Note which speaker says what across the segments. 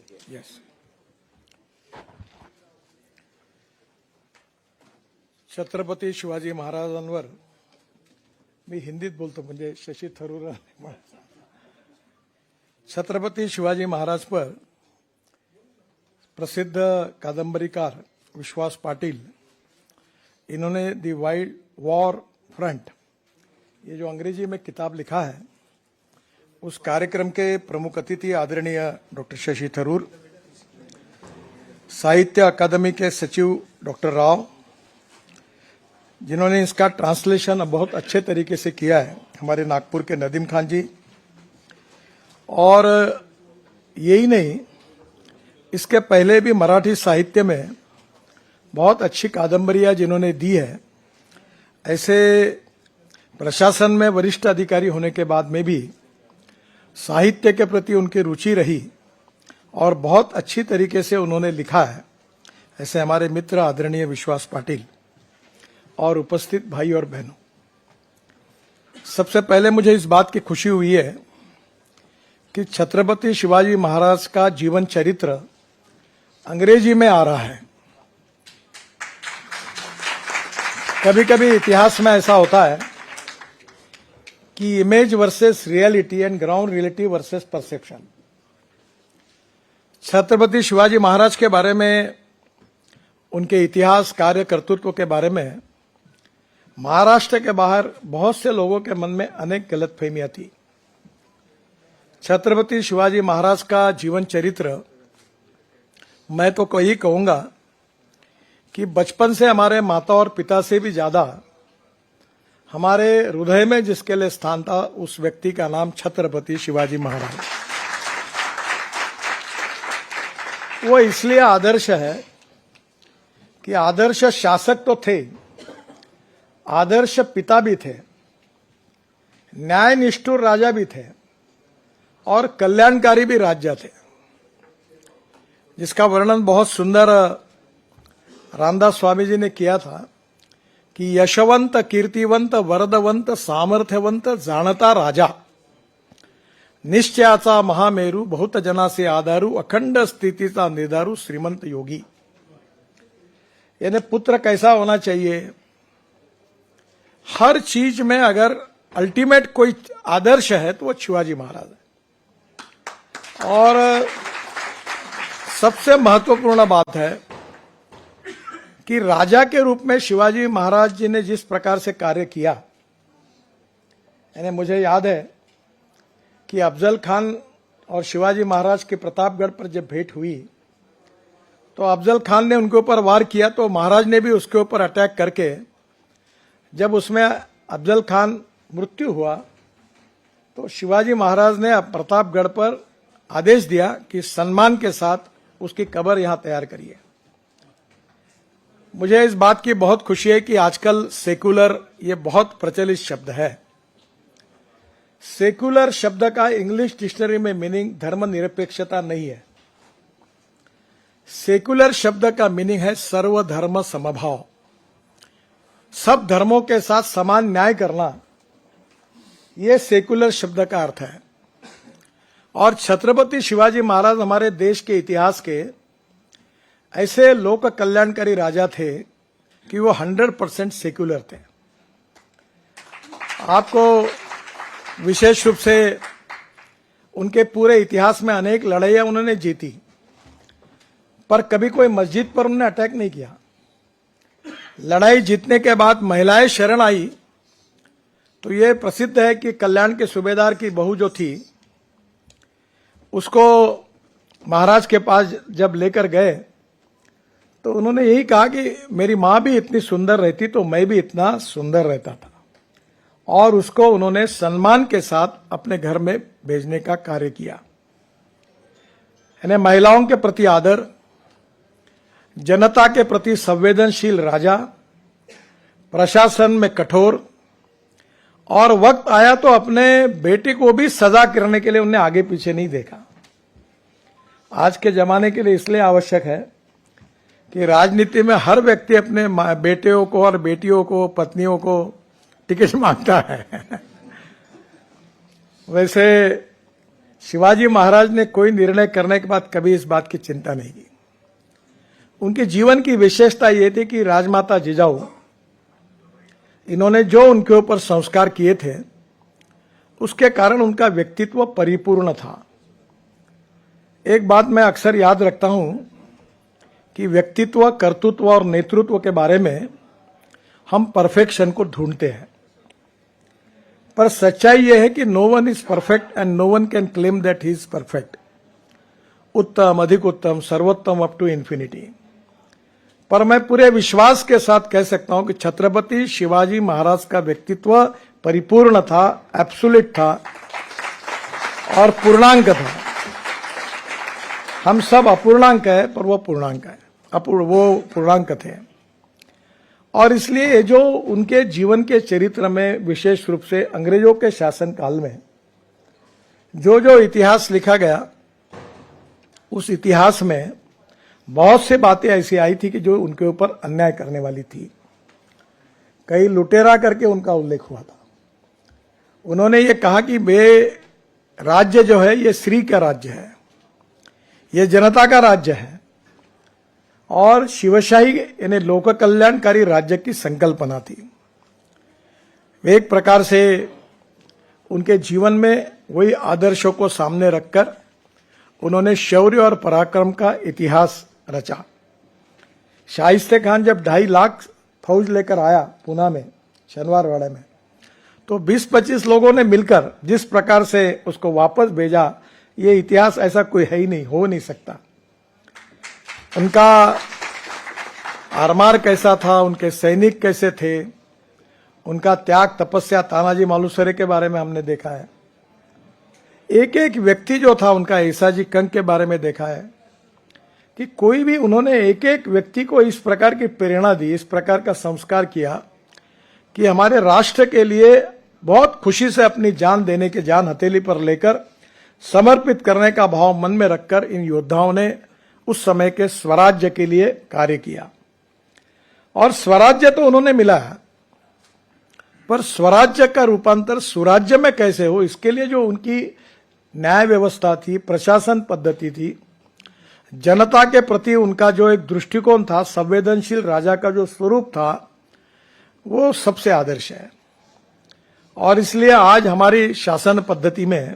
Speaker 1: Yes. Chhatrapati Shivaji महाराजांवर मी हिंदीत बोलतो म्हणजे शशी थरूर छत्रपती शिवाजी महाराज पर प्रसिद्ध कादंबरीकार विश्वास पाटिल इन्होंने दी वाइल्ड वॉर फ्रंट ये जो अंग्रेजी में किताब लिखा है उस कार्यक्रम के प्रमुख अतिथि आदरणीय डॉक्टर शशि थरूर, साहित्य अकादमी के सचिव डॉक्टर राव जिन्होंने इसका ट्रांसलेशन बहुत अच्छे तरीके से किया है, हमारे नागपुर के नदीम खान जी, और यही नहीं इसके पहले भी मराठी साहित्य में बहुत अच्छी कादंबरियां जिन्होंने दी है, ऐसे प्रशासन में वरिष्ठ अधिकारी होने के बाद में भी साहित्य के प्रति उनकी रुचि रही और बहुत अच्छी तरीके से उन्होंने लिखा है, ऐसे हमारे मित्र आदरणीय विश्वास पाटिल और उपस्थित भाई और बहनों, सबसे पहले मुझे इस बात की खुशी हुई है कि छत्रपति शिवाजी महाराज का जीवन चरित्र अंग्रेजी में आ रहा है। कभी कभी इतिहास में ऐसा होता है कि image versus reality and ground reality versus perception. Chhatrapati Shivaji Maharaj के बारे में, उनके इतिहास, कार्य, कर्तृत्व के बारे में महाराष्ट्र के बाहर बहुत से लोगों के मन में अनेक गलतफहमियां थी। छत्रपति शिवाजी महाराज का जीवन चरित्र, मैं तो यही कहूंगा कि बचपन से हमारे माता और पिता से भी ज्यादा हमारे हृदय में जिसके लिए स्थान था, उस व्यक्ति का नाम छत्रपति शिवाजी महाराज। वो इसलिए आदर्श है कि आदर्श शासक तो थे, आदर्श पिता भी थे, न्याय निष्ठुर राजा भी थे और कल्याणकारी भी राजा थे, जिसका वर्णन बहुत सुंदर रामदास स्वामी जी ने किया था कि यशवंत, कीर्तिवंत, वरदवंत, सामर्थ्यवंत, जाणता राजा, निश्चयाचा महामेरू, बहुत जनासे आधारू, अखंड स्थितीचा निर्धारू, श्रीमंत योगी। यानी पुत्र कैसा होना चाहिए, हर चीज में अगर अल्टीमेट कोई आदर्श है तो वो शिवाजी महाराज है। और सबसे महत्वपूर्ण बात है कि राजा के रूप में शिवाजी महाराज जी ने जिस प्रकार से कार्य किया, यानी मुझे याद है कि अफजल खान और शिवाजी महाराज के प्रतापगढ़ पर जब भेंट हुई तो अफजल खान ने उनके ऊपर वार किया, तो महाराज ने भी उसके ऊपर अटैक करके, जब उसमें अफजल खान मृत्यु हुआ तो शिवाजी महाराज ने प्रतापगढ़ पर आदेश दिया कि सम्मान के साथ उसकी कब्र यहां तैयार करिए। मुझे इस बात की बहुत खुशी है कि आजकल सेकुलर ये बहुत प्रचलित शब्द है। सेकुलर शब्द का इंग्लिश डिक्शनरी में मीनिंग धर्मनिरपेक्षता नहीं है। सेकुलर शब्द का मीनिंग है सर्वधर्म समभाव, सब धर्मों के साथ समान न्याय करना, यह सेकुलर शब्द का अर्थ है। और छत्रपति शिवाजी महाराज हमारे देश के इतिहास के ऐसे लोक कल्याणकारी राजा थे कि वो 100% सेकुलर थे। आपको विशेष रूप से उनके पूरे इतिहास में अनेक लड़ाइयां उन्होंने जीती, पर कभी कोई मस्जिद पर उन्होंने अटैक नहीं किया। लड़ाई जीतने के बाद महिलाएं शरण आई तो यह प्रसिद्ध है कि कल्याण के सूबेदार की बहू जो थी उसको महाराज के पास जब लेकर गए तो उन्होंने यही कहा कि मेरी मां भी इतनी सुंदर रहती तो मैं भी इतना सुंदर रहता था, और उसको उन्होंने सम्मान के साथ अपने घर में भेजने का कार्य किया। यानी महिलाओं के प्रति आदर, जनता के प्रति संवेदनशील राजा, प्रशासन में कठोर, और वक्त आया तो अपने बेटे को भी सजा करने के लिए उन्हें आगे पीछे नहीं देखा। आज के जमाने के लिए इसलिए आवश्यक है कि राजनीति में हर व्यक्ति अपने बेटियों को और बेटियों को, पत्नियों को टिकट मांगता है। वैसे शिवाजी महाराज ने कोई निर्णय करने के बाद कभी इस बात की चिंता नहीं की। उनके जीवन की विशेषता यह थी कि राजमाता जिजाऊ, इन्होंने जो उनके ऊपर संस्कार किए थे उसके कारण उनका व्यक्तित्व परिपूर्ण था। एक बात मैं अक्सर याद रखता हूं कि व्यक्तित्व, कर्तृत्व और नेतृत्व के बारे में हम परफेक्शन को ढूंढते हैं, पर सच्चाई यह है कि no one is perfect and no one can claim that he is perfect. उत्तम, अधिक उत्तम, सर्वोत्तम अप टू इंफिनिटी। पर मैं पूरे विश्वास के साथ कह सकता हूं कि छत्रपति शिवाजी महाराज का व्यक्तित्व परिपूर्ण था, एब्सोल्यूट था और पूर्णांक था। हम सब अपूर्णांक है, पर वो पूर्णांक है, वो पूर्णांक थे। और इसलिए जो उनके जीवन के चरित्र में, विशेष रूप से अंग्रेजों के शासन काल में जो जो इतिहास लिखा गया, उस इतिहास में बहुत से बातें ऐसी आई थी कि जो उनके ऊपर अन्याय करने वाली थी। कई लुटेरा करके उनका उल्लेख हुआ था। उन्होंने ये कहा कि वे राज्य जो है ये श्री का राज्य है, ये जनता का राज्य है और शिवशाही यानी लोक कल्याणकारी राज्य की संकल्पना थी। वे एक प्रकार से उनके जीवन में वही आदर्शों को सामने रखकर उन्होंने शौर्य और पराक्रम का इतिहास रचा। शाइस्ते खान जब 2.5 लाख फौज लेकर आया पूना में, शनिवारवाड़े में, तो 20-25 लोगों ने मिलकर जिस प्रकार से उसको वापस भेजा, ये इतिहास ऐसा कोई है ही नहीं, हो नहीं सकता। उनका आरमार कैसा था, उनके सैनिक कैसे थे, उनका त्याग, तपस्या, तानाजी मालुसरे के बारे में हमने देखा है। एक एक व्यक्ति जो था उनका, ईसाजी कंक के बारे में देखा है कि कोई भी, उन्होंने एक एक व्यक्ति को इस प्रकार की प्रेरणा दी, इस प्रकार का संस्कार किया कि हमारे राष्ट्र के लिए बहुत खुशी से अपनी जान देने के, जान हथेली पर लेकर समर्पित करने का भाव मन में रखकर इन योद्धाओं ने उस समय के स्वराज्य के लिए कार्य किया। और स्वराज्य तो उन्होंने मिला, पर स्वराज्य का रूपांतर सुराज्य में कैसे हो, इसके लिए जो उनकी न्याय व्यवस्था थी, प्रशासन पद्धति थी, जनता के प्रति उनका जो एक दृष्टिकोण था, संवेदनशील राजा का जो स्वरूप था, वो सबसे आदर्श है। और इसलिए आज हमारी शासन पद्धति में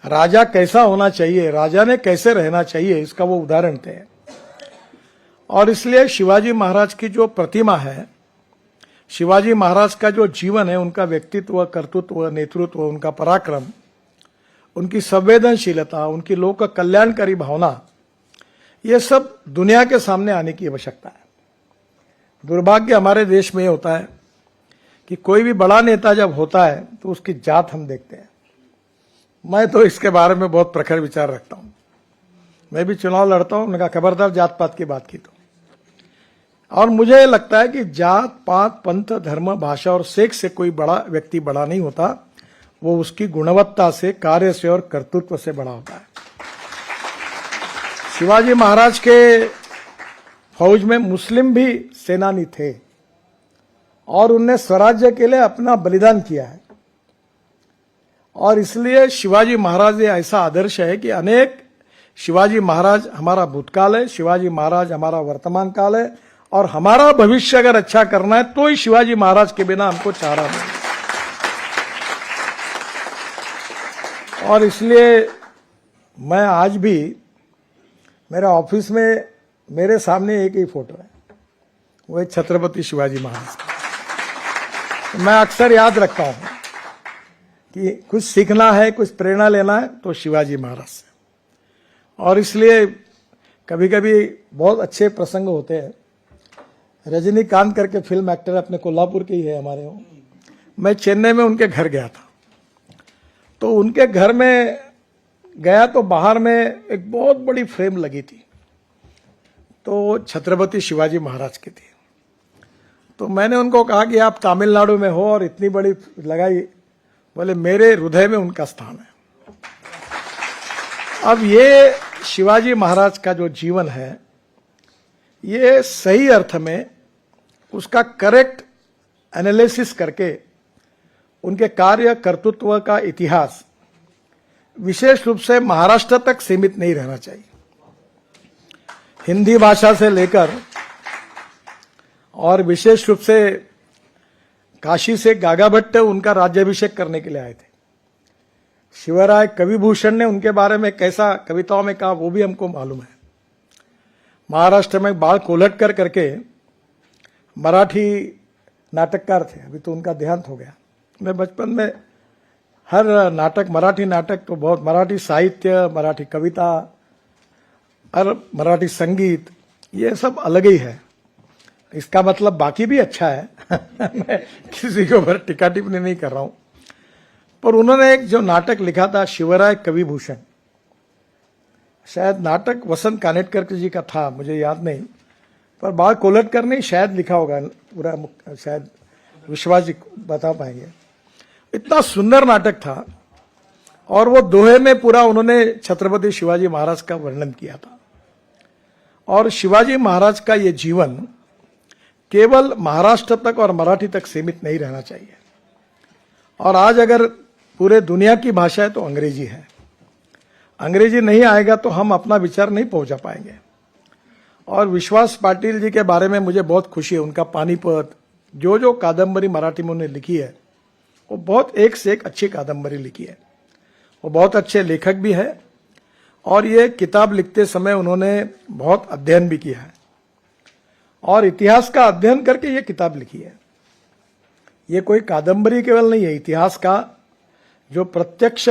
Speaker 1: राजा कैसा होना चाहिए, राजा ने कैसे रहना चाहिए, इसका वो उदाहरण थे। और इसलिए शिवाजी महाराज की जो प्रतिमा है, शिवाजी महाराज का जो जीवन है, उनका व्यक्तित्व, कर्तृत्व, नेतृत्व, उनका पराक्रम, उनकी संवेदनशीलता, उनकी लोक कल्याणकारी भावना, ये सब दुनिया के सामने आने की आवश्यकता है। दुर्भाग्य हमारे देश में ये होता है कि कोई भी बड़ा नेता जब होता है तो उसकी जात हम देखते हैं। मैं तो इसके बारे में बहुत प्रखर विचार रखता हूं। मैं भी चुनाव लड़ता हूं, उनका खबरदार जात पात की बात की तो। और मुझे लगता है कि जात पात, पंथ, धर्म, भाषा और सेक्स से कोई बड़ा व्यक्ति बड़ा नहीं होता, वो उसकी गुणवत्ता से, कार्य से और कर्तृत्व से बड़ा होता है। शिवाजी महाराज के फौज में मुस्लिम भी सेनानी थे और उनने स्वराज्य के लिए अपना बलिदान किया है। और इसलिए शिवाजी महाराज ये ऐसा आदर्श है कि अनेक, शिवाजी महाराज हमारा भूतकाल है, शिवाजी महाराज हमारा वर्तमान काल है, और हमारा भविष्य अगर अच्छा करना है तो ही शिवाजी महाराज के बिना हमको चारा नहीं। और इसलिए मैं आज भी, मेरे ऑफिस में मेरे सामने एक ही फोटो है, वो है छत्रपति शिवाजी महाराज का। मैं अक्सर याद रखता हूं कि कुछ सीखना है, कुछ प्रेरणा लेना है तो शिवाजी महाराज से। और इसलिए कभी कभी बहुत अच्छे प्रसंग होते हैं। रजनीकांत करके फिल्म एक्टर अपने कोल्हापुर के ही है हमारे वो, मैं चेन्नई में उनके घर गया था। तो उनके घर में गया तो बाहर में एक बहुत बड़ी फ्रेम लगी थी, तो छत्रपति शिवाजी महाराज की थी। तो मैंने उनको कहा कि आप तमिलनाडु में हो और इतनी बड़ी लगाई, बोले मेरे हृदय में उनका स्थान है। अब ये शिवाजी महाराज का जो जीवन है, ये सही अर्थ में उसका करेक्ट एनालिसिस करके उनके कार्य कर्तृत्व का इतिहास विशेष रूप से महाराष्ट्र तक सीमित नहीं रहना चाहिए। हिंदी भाषा से लेकर और विशेष रूप से काशी से गागा भट्ट उनका राज्याभिषेक करने के लिए आए थे। शिवराय कविभूषण ने उनके बारे में कैसा कविताओं में कहा वो भी हमको मालूम है। महाराष्ट्र में बाल कोल्हटकर करके मराठी नाटककार थे, अभी तो उनका देहांत हो गया। मैं बचपन में हर नाटक, मराठी नाटक तो बहुत, मराठी साहित्य, मराठी कविता और मराठी संगीत, ये सब अलग ही है। इसका मतलब बाकी भी अच्छा है मैं किसी के ऊपर टीका टिप्पणी नहीं कर रहा हूं, पर उन्होंने एक जो नाटक लिखा था शिवराय कविभूषण, शायद नाटक वसंत कानेटकर जी का था, मुझे याद नहीं, पर बाल कोल्हटकर ने शायद लिखा होगा पूरा, शायद विश्वास जी बता पाएंगे। इतना सुंदर नाटक था और वो दोहे में पूरा उन्होंने छत्रपति शिवाजी महाराज का वर्णन किया था। और शिवाजी महाराज का ये जीवन केवल महाराष्ट्र तक और मराठी तक सीमित नहीं रहना चाहिए। और आज अगर पूरे दुनिया की भाषा है तो अंग्रेजी है। अंग्रेजी नहीं आएगा तो हम अपना विचार नहीं पहुंचा पाएंगे। और विश्वास पाटिल जी के बारे में मुझे बहुत खुशी है। उनका पानीपत, जो कादंबरी मराठी में उन्होंने लिखी है वो बहुत एक से एक अच्छी कादंबरी लिखी है। वो बहुत अच्छे लेखक भी है और ये किताब लिखते समय उन्होंने बहुत अध्ययन भी किया है और इतिहास का अध्ययन करके ये किताब लिखी है। ये कोई कादंबरी केवल नहीं है, इतिहास का जो प्रत्यक्ष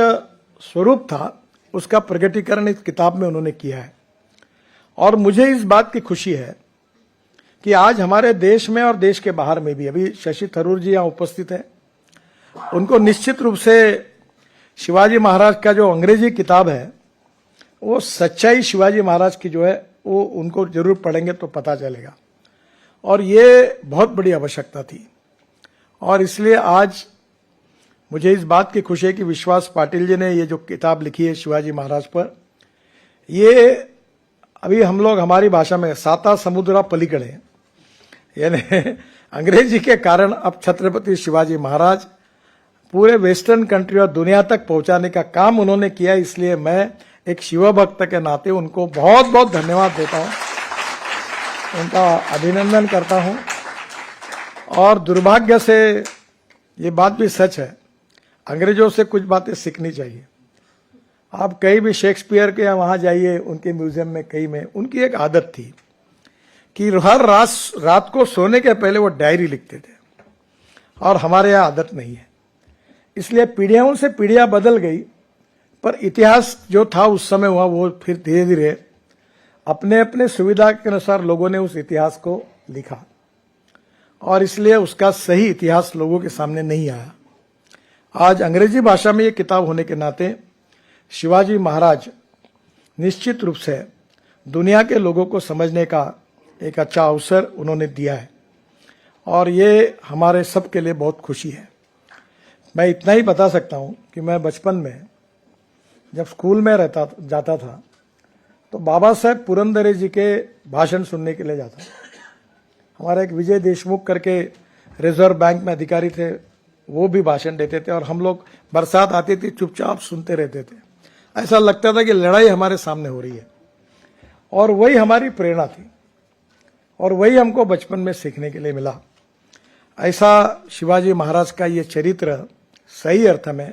Speaker 1: स्वरूप था उसका प्रकटीकरण इस किताब में उन्होंने किया है। और मुझे इस बात की खुशी है कि आज हमारे देश में और देश के बाहर में भी, अभी शशि थरूर जी यहाँ उपस्थित है, उनको निश्चित रूप से शिवाजी महाराज का जो अंग्रेजी किताब है वो सच्चाई शिवाजी महाराज की जो है वो उनको जरूर पढ़ेंगे तो पता चलेगा। और ये बहुत बड़ी आवश्यकता थी और इसलिए आज मुझे इस बात की खुशी है कि विश्वास पाटिल जी ने ये जो किताब लिखी है शिवाजी महाराज पर, ये अभी हम लोग हमारी भाषा में साता समुद्रा पलीकडे, यानी अंग्रेजी के कारण अब छत्रपति शिवाजी महाराज पूरे वेस्टर्न कंट्री और दुनिया तक पहुंचाने का काम उन्होंने किया। इसलिए मैं एक शिव भक्त के नाते उनको बहुत बहुत धन्यवाद देता हूं, उनका अभिनंदन करता हूं। और दुर्भाग्य से ये बात भी सच है, अंग्रेजों से कुछ बातें सीखनी चाहिए। आप कहीं भी शेक्सपियर के वहां जाइए, उनके म्यूजियम में कहीं में, उनकी एक आदत थी कि हर रात को सोने के पहले वो डायरी लिखते थे और हमारे यहाँ आदत नहीं है। इसलिए पीढ़ियों से पीढ़ियां बदल गई, पर इतिहास जो था उस समय हुआ वो फिर धीरे धीरे अपने अपने सुविधा के अनुसार लोगों ने उस इतिहास को लिखा और इसलिए उसका सही इतिहास लोगों के सामने नहीं आया। आज अंग्रेजी भाषा में ये किताब होने के नाते शिवाजी महाराज निश्चित रूप से दुनिया के लोगों को समझने का एक अच्छा अवसर उन्होंने दिया है और ये हमारे सब के लिए बहुत खुशी है। मैं इतना ही बता सकता हूं कि मैं बचपन में जब स्कूल में जाता था तो बाबा साहेब पुरंदरे जी के भाषण सुनने के लिए जाता था। हमारा एक विजय देशमुख करके रिजर्व बैंक में अधिकारी थे, वो भी भाषण देते थे और हम लोग बरसात आती थी चुपचाप सुनते रहते थे। ऐसा लगता था कि लड़ाई हमारे सामने हो रही है और वही हमारी प्रेरणा थी और वही हमको बचपन में सीखने के लिए मिला। ऐसा शिवाजी महाराज का ये चरित्र सही अर्थ में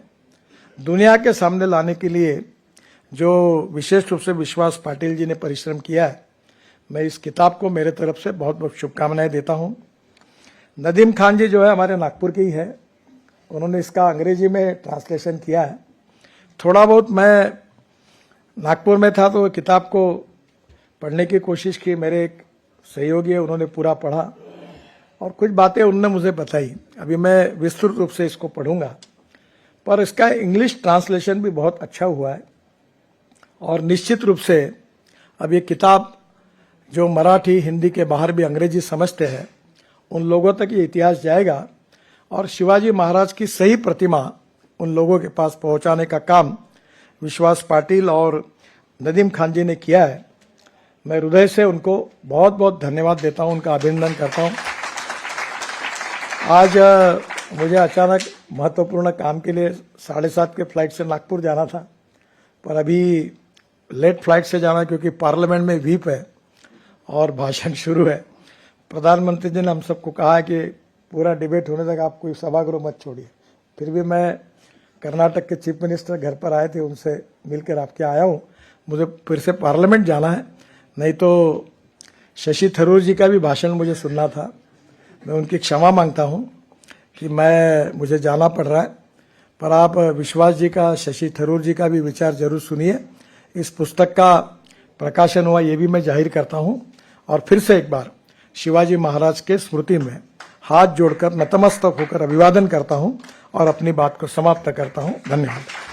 Speaker 1: दुनिया के सामने लाने के लिए जो विशेष रूप से विश्वास पाटिल जी ने परिश्रम किया है, मैं इस किताब को मेरे तरफ से बहुत बहुत शुभकामनाएं देता हूं। नदीम खान जी जो है हमारे नागपुर के ही है, उन्होंने इसका अंग्रेजी में ट्रांसलेशन किया है। थोड़ा बहुत मैं नागपुर में था तो किताब को पढ़ने की कोशिश की, मेरे एक सहयोगी है उन्होंने पूरा पढ़ा और कुछ बातें उन्होंने मुझे बताई। अभी मैं विस्तृत रूप से इसको पढ़ूंगा, पर इसका इंग्लिश ट्रांसलेशन भी बहुत अच्छा हुआ है और निश्चित रूप से अब ये किताब जो मराठी हिंदी के बाहर भी अंग्रेजी समझते हैं उन लोगों तक ये इतिहास जाएगा और शिवाजी महाराज की सही प्रतिमा उन लोगों के पास पहुंचाने का काम विश्वास पाटिल और नदीम खान जी ने किया है। मैं हृदय से उनको बहुत बहुत धन्यवाद देता हूं, उनका अभिनंदन करता हूं। आज मुझे अचानक महत्वपूर्ण काम के लिए 7:30 के फ्लाइट से नागपुर जाना था पर अभी लेट फ्लाइट से जाना क्योंकि पार्लियामेंट में व्हीप है और भाषण शुरू है। प्रधानमंत्री जी ने हम सबको कहा है कि पूरा डिबेट होने तक आप कोई सभागृह मत छोड़िए। फिर भी मैं कर्नाटक के चीफ मिनिस्टर घर पर आए थे, उनसे मिलकर आपके आया हूँ। मुझे फिर से पार्लियामेंट जाना है, नहीं तो शशि थरूर जी का भी भाषण मुझे सुनना था। मैं उनकी क्षमा मांगता हूँ कि मुझे जाना पड़ रहा है, पर आप विश्वास जी का, शशि थरूर जी का भी विचार जरूर सुनिए। इस पुस्तक का प्रकाशन हुआ ये भी मैं जाहिर करता हूँ। और फिर से एक बार शिवाजी महाराज के स्मृति में हाथ जोड़कर नतमस्तक होकर अभिवादन करता हूँ और अपनी बात को समाप्त करता हूँ। धन्यवाद।